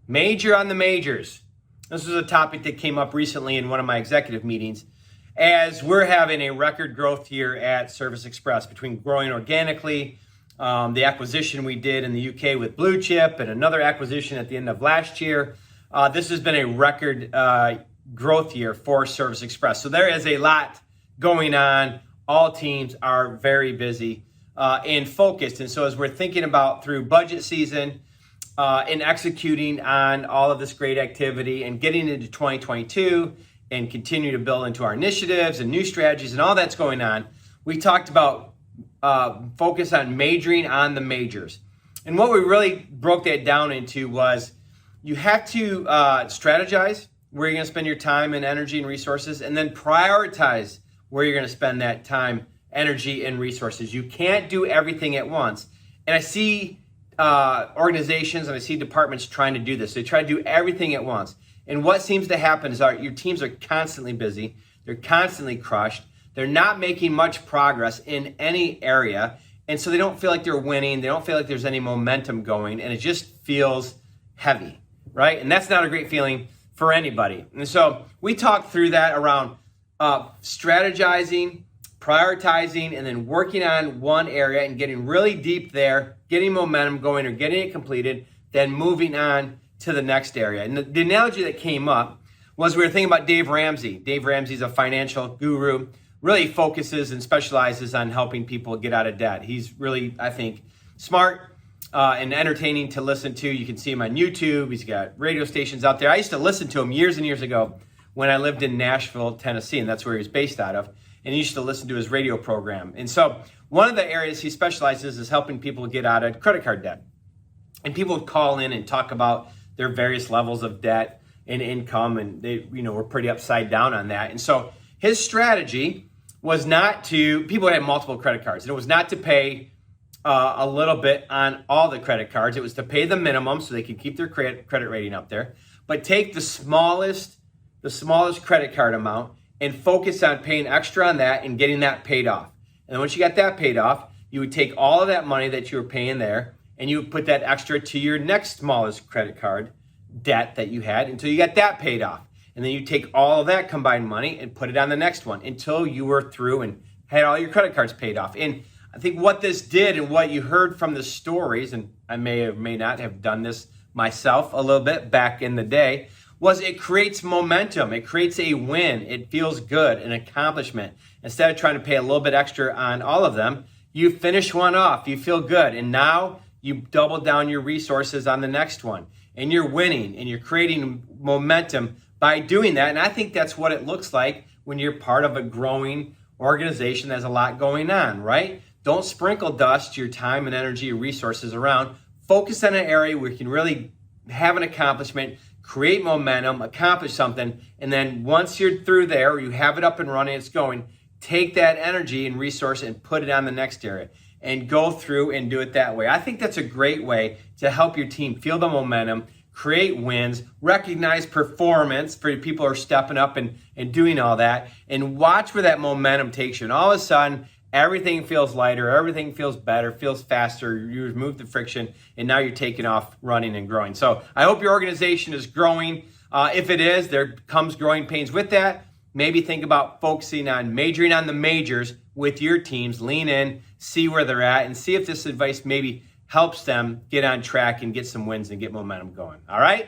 Major on the majors. This was a topic that came up recently in one of my executive meetings, as we're having a record growth year at Service Express between growing organically, the acquisition we did in the UK with Blue Chip, and another acquisition at the end of last year. This has been a record growth year for Service Express. So there is a lot going on. All teams are very busy and focused. And so as we're thinking about through budget season and executing on all of this great activity and getting into 2022 and continue to build into our initiatives and new strategies and all that's going on, we talked about focus on majoring on the majors. And what we really broke that down into was you have to strategize where you're going to spend your time and energy and resources, and then prioritize where you're going to spend that time, energy, and resources. You can't do everything at once. And I see organizations and I see departments trying to do this. They try to do everything at once. And what seems to happen is your teams are constantly busy. They're constantly crushed. They're not making much progress in any area. And so they don't feel like they're winning. They don't feel like there's any momentum going. And it just feels heavy, right? And that's not a great feeling for anybody. And so we talked through that around strategizing, prioritizing, and then working on one area and getting really deep there, getting momentum going or getting it completed, then moving on to the next area. And the analogy that came up was we were thinking about Dave Ramsey. Dave Ramsey's a financial guru, really focuses and specializes on helping people get out of debt. He's really, I think, smart and entertaining to listen to. You can see him on YouTube. He's got radio stations out there. I used to listen to him years and years ago when I lived in Nashville, Tennessee, and that's where he was based out of. And he used to listen to his radio program. And so one of the areas he specializes is helping people get out of credit card debt. And people would call in and talk about their various levels of debt and income, and they, were pretty upside down on that. And so his strategy was not to, people had multiple credit cards, and it was not to pay a little bit on all the credit cards. It was to pay the minimum so they could keep their credit rating up there, but take the smallest credit card amount and focus on paying extra on that and getting that paid off. And then once you got that paid off, you would take all of that money that you were paying there and you would put that extra to your next smallest credit card debt that you had until you got that paid off. And then you take all of that combined money and put it on the next one until you were through and had all your credit cards paid off. And I think what this did and what you heard from the stories, and I may or may not have done this myself a little bit back in the day, was it creates momentum. It creates a win. It feels good, an accomplishment. Instead of trying to pay a little bit extra on all of them, you finish one off. You feel good. And now you double down your resources on the next one. And you're winning and you're creating momentum by doing that. And I think that's what it looks like when you're part of a growing organization that has a lot going on, right? Don't sprinkle dust your time and energy and resources around. Focus on an area where you can really have an accomplishment, create momentum, accomplish something, and then once you're through there, or you have it up and running, it's going, take that energy and resource and put it on the next area and go through and do it that way. I think that's a great way to help your team feel the momentum, create wins, recognize performance for people who are stepping up and doing all that, and watch where that momentum takes you. And all of a sudden, everything feels lighter, everything feels better, feels faster, you remove the friction, and now you're taking off running and growing. So I hope your organization is growing. If it is, there comes growing pains with that. Maybe think about focusing on majoring on the majors with your teams. Lean in, see where they're at, and see if this advice maybe helps them get on track and get some wins and get momentum going. All right?